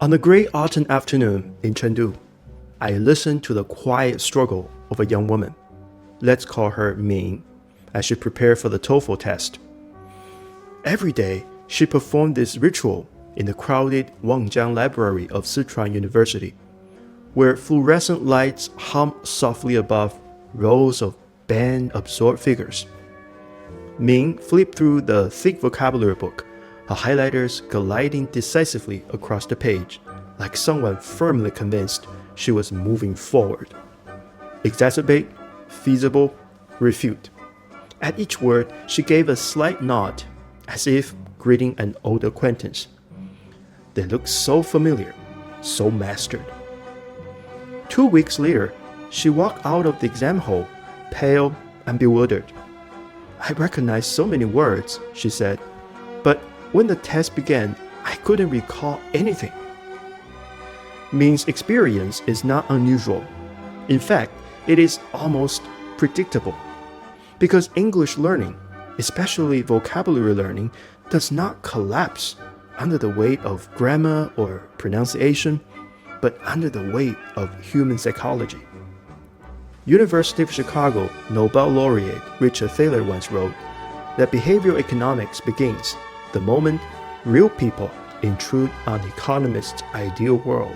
On a gray autumn afternoon in Chengdu, I listened to the quiet struggle of a young woman, let's call her Ming, as she prepared for the TOEFL test. Every day, she performed this ritual in the crowded Wangjiang Library of Sichuan University, where fluorescent lights hum softly above rows of band-absorbed figures. Ming flipped through the thick vocabulary book, her highlighters gliding decisively across the page, like someone firmly convinced she was moving forward. Exacerbate, feasible, refute. At each word, she gave a slight nod, as if greeting an old acquaintance. They looked so familiar, so mastered. 2 weeks later, she walked out of the exam hall, pale and bewildered. I recognized so many words, she said, but when the test began, I couldn't recall anything. Ming's experience is not unusual. In fact, it is almost predictable. Because English learning, especially vocabulary learning, does not collapse under the weight of grammar or pronunciation, but under the weight of human psychology. University of Chicago Nobel laureate Richard Thaler once wrote that behavioral economics begins the moment real people intrude on economists' ideal world.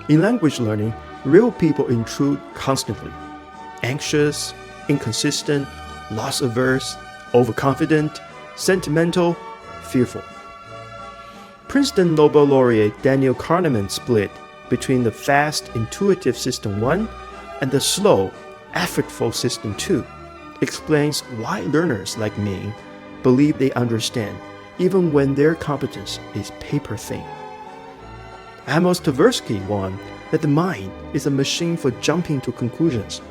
In language learning, real people intrude constantly. Anxious, inconsistent, loss-averse, overconfident, sentimental, fearful. Princeton Nobel laureate Daniel Kahneman split between the fast, intuitive System 1 and the slow, effortful System 2, explains why learners like me believe they understand even when their competence is paper thin. Amos Tversky warned that the mind is a machine for jumping to conclusions,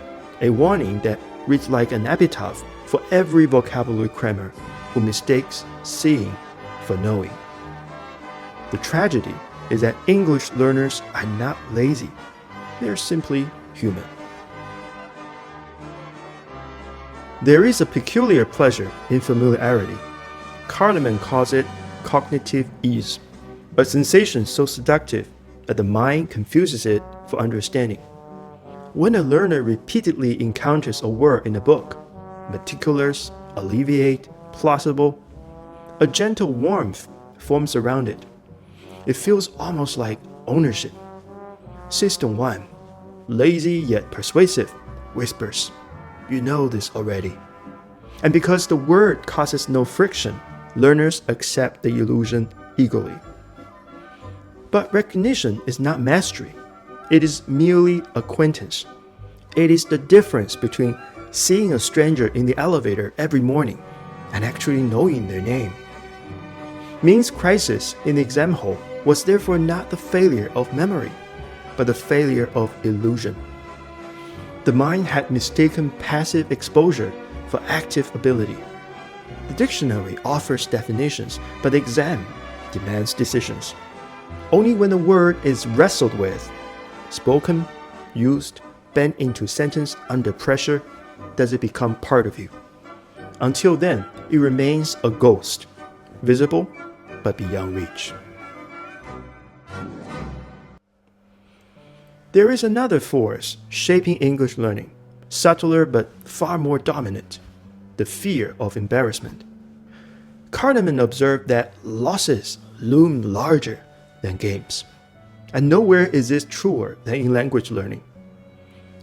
a warning that reads like an epitaph for every vocabulary crammer who mistakes seeing for knowing. The tragedy is that English learners are not lazy, they're simply human. There is a peculiar pleasure in familiarity. Kahneman calls it cognitive ease, a sensation so seductive that the mind confuses it for understanding. When a learner repeatedly encounters a word in a book, meticulous, alleviate, plausible, a gentle warmth forms around it. It feels almost like ownership. System 1, lazy yet persuasive, whispers, "You know this already." And because the word causes no friction, learners accept the illusion eagerly. But recognition is not mastery. It is merely acquaintance. It is the difference between seeing a stranger in the elevator every morning and actually knowing their name. Ming's crisis in the exam hall was therefore not the failure of memory, but the failure of illusion. The mind had mistaken passive exposure for active ability. The dictionary offers definitions, but the exam demands decisions. Only when a word is wrestled with, spoken, used, bent into sentence under pressure, does it become part of you. Until then, it remains a ghost, visible but beyond reach. There is another force shaping English learning, subtler but far more dominant, the fear of embarrassment. Kahneman observed that losses loom larger than gains, and nowhere is this truer than in language learning.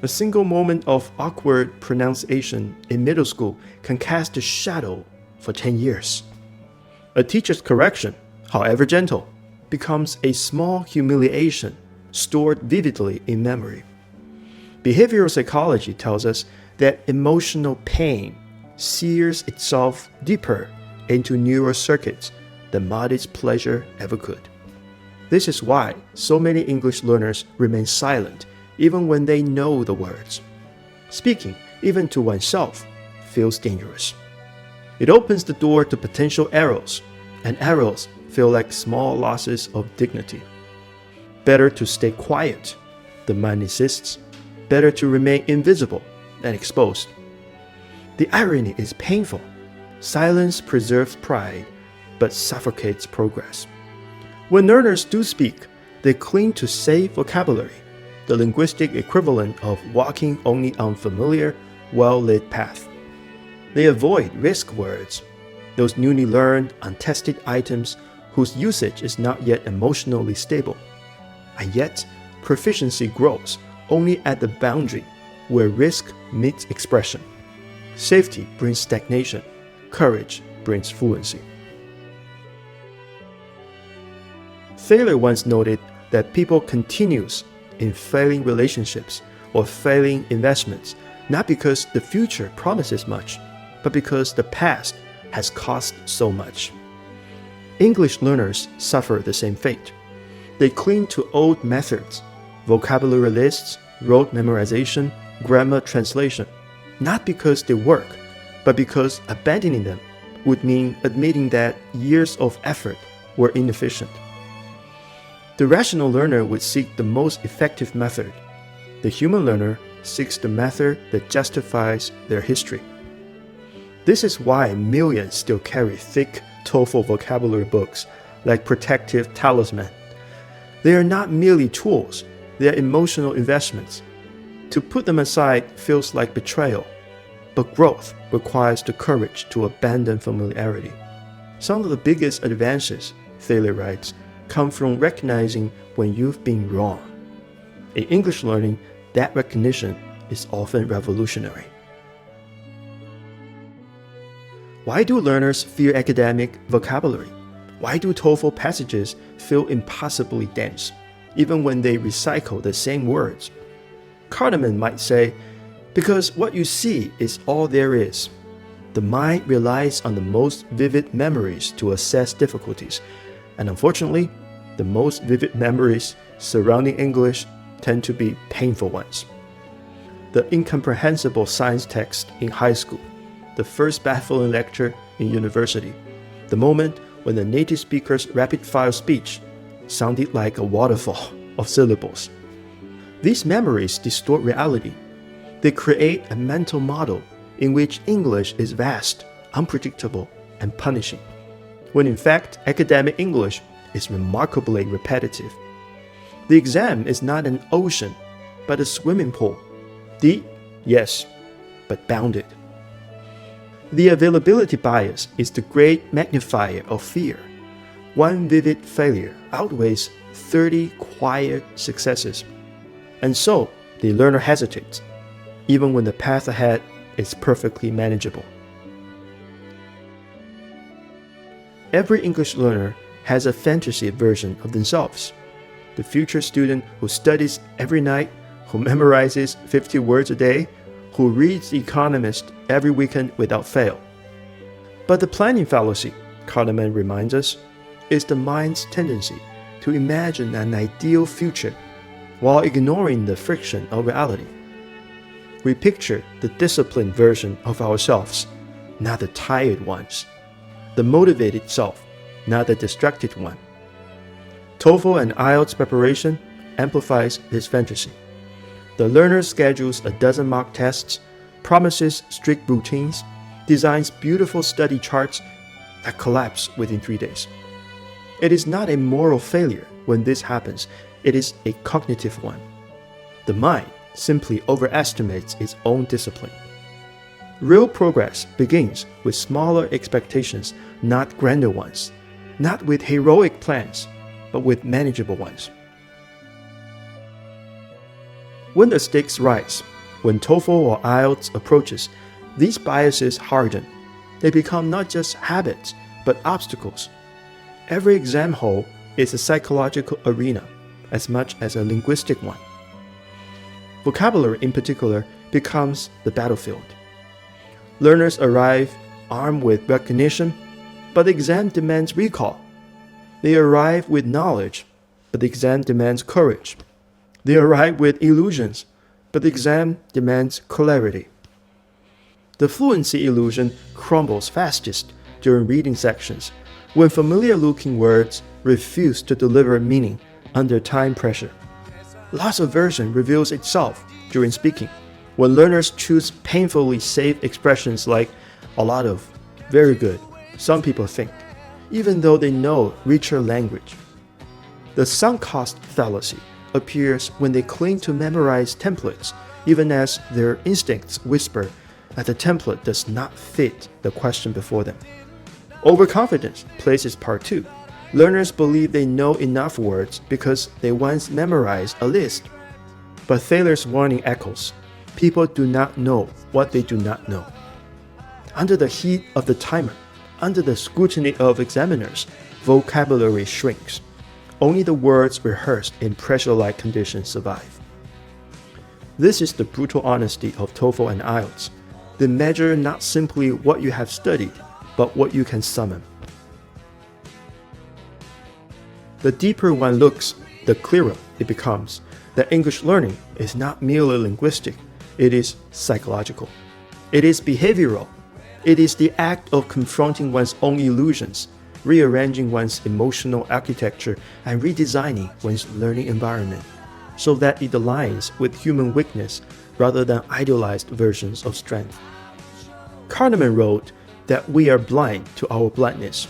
A single moment of awkward pronunciation in middle school can cast a shadow for 10 years. A teacher's correction, however gentle, becomes a small humiliation stored vividly in memory. Behavioral psychology tells us that emotional pain sears itself deeper into neural circuits than modest pleasure ever could. This is why so many English learners remain silent even when they know the words. Speaking, even to oneself, feels dangerous. It opens the door to potential errors, and errors feel like small losses of dignity. Better to stay quiet, the mind insists. Better to remain invisible than exposed. The irony is painful. Silence preserves pride, but suffocates progress. When learners do speak, They cling to safe vocabulary, the linguistic equivalent of walking only on familiar, well-lit path. They avoid risk words, those newly learned, untested items whose usage is not yet emotionally stable. And yet, proficiency grows only at the boundary where risk meets expression. Safety brings stagnation. Courage brings fluency. Thaler once noted that people continues in failing relationships or failing investments, not because the future promises much, but because the past has cost so much. English learners suffer the same fate. They cling to old methods, vocabulary lists, rote memorization, grammar translation, not because they work, but because abandoning them would mean admitting that years of effort were inefficient. The rational learner would seek the most effective method. The human learner seeks the method that justifies their history. This is why millions still carry thick TOEFL vocabulary books like protective talisman. They are not merely tools, they are emotional investments. To put them aside feels like betrayal, but growth requires the courage to abandon familiarity. Some of the biggest advances, Thaler writes, come from recognizing when you've been wrong. In English learning, that recognition is often revolutionary. Why do learners fear academic vocabulary? Why do TOEFL passages feel impossibly dense, even when they recycle the same words? Kahneman might say, because what you see is all there is. The mind relies on the most vivid memories to assess difficulties, and unfortunately, the most vivid memories surrounding English tend to be painful ones. The incomprehensible science text in high school, the first baffling lecture in university, the moment when the native speaker's rapid-fire speech sounded like a waterfall of syllables. These memories distort reality. They create a mental model in which English is vast, unpredictable, and punishing, when in fact academic English is remarkably repetitive. The exam is not an ocean, but a swimming pool. Deep, yes, but bounded. The availability bias is the great magnifier of fear. One vivid failure outweighs 30 quiet successes. And so, the learner hesitates, even when the path ahead is perfectly manageable. Every English learner has a fantasy version of themselves. The future student who studies every night, who memorizes 50 words a day, who reads The Economist every weekend without fail. But the planning fallacy, Kahneman reminds us, is the mind's tendency to imagine an ideal future while ignoring the friction of reality. We picture the disciplined version of ourselves, not the tired ones, the motivated self, not the distracted one. TOEFL and IELTS preparation amplifies this fantasy. The learner schedules a dozen mock tests, promises strict routines, designs beautiful study charts that collapse within 3 days. It is not a moral failure when this happens, it is a cognitive one. The mind simply overestimates its own discipline. Real progress begins with smaller expectations, not grander ones, not with heroic plans, but with manageable ones. When the stakes rise, when TOEFL or IELTS approaches, these biases harden. They become not just habits, but obstacles. Every exam hole is a psychological arena, as much as a linguistic one. Vocabulary, in particular, becomes the battlefield. Learners arrive armed with recognition, but the exam demands recall. They arrive with knowledge, but the exam demands courage. They arrive with illusions, but the exam demands clarity. The fluency illusion crumbles fastest during reading sections, when familiar-looking words refuse to deliver meaning under time pressure. Loss aversion reveals itself during speaking, when learners choose painfully safe expressions like a lot of, very good, some people think, even though they know richer language. The sunk cost fallacy appears when they cling to memorize templates, even as their instincts whisper that the template does not fit the question before them. Overconfidence plays its part too. Learners believe they know enough words because they once memorized a list. But Thaler's warning echoes. People do not know what they do not know. Under the heat of the timer, under the scrutiny of examiners, vocabulary shrinks. Only the words rehearsed in pressure-like conditions survive. This is the brutal honesty of TOEFL and IELTS. They measure not simply what you have studied, but what you can summon. The deeper one looks, the clearer it becomes that English learning is not merely linguistic, it is psychological. It is behavioral. It is the act of confronting one's own illusions, rearranging one's emotional architecture, and redesigning one's learning environment so that it aligns with human weakness rather than idealized versions of strength. Kahneman wrote that we are blind to our blindness.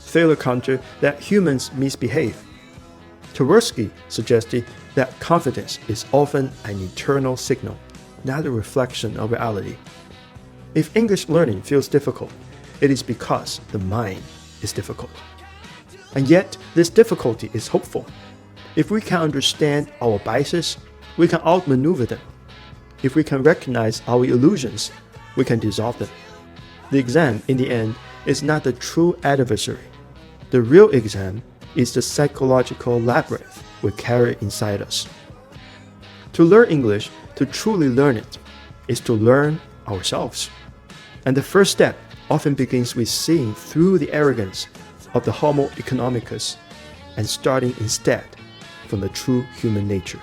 Thaler countered that humans misbehave. Tversky suggested that confidence is often an internal signal, not a reflection of reality. If English learning feels difficult, it is because the mind is difficult. And yet, this difficulty is hopeful. If we can understand our biases, we can outmaneuver them. If we can recognize our illusions, we can dissolve them. The exam, in the end, is not the true adversary. The real exam is the psychological labyrinth we carry inside us. To learn English, to truly learn it, is to learn ourselves. And the first step often begins with seeing through the arrogance of the Homo economicus and starting instead from the true human nature.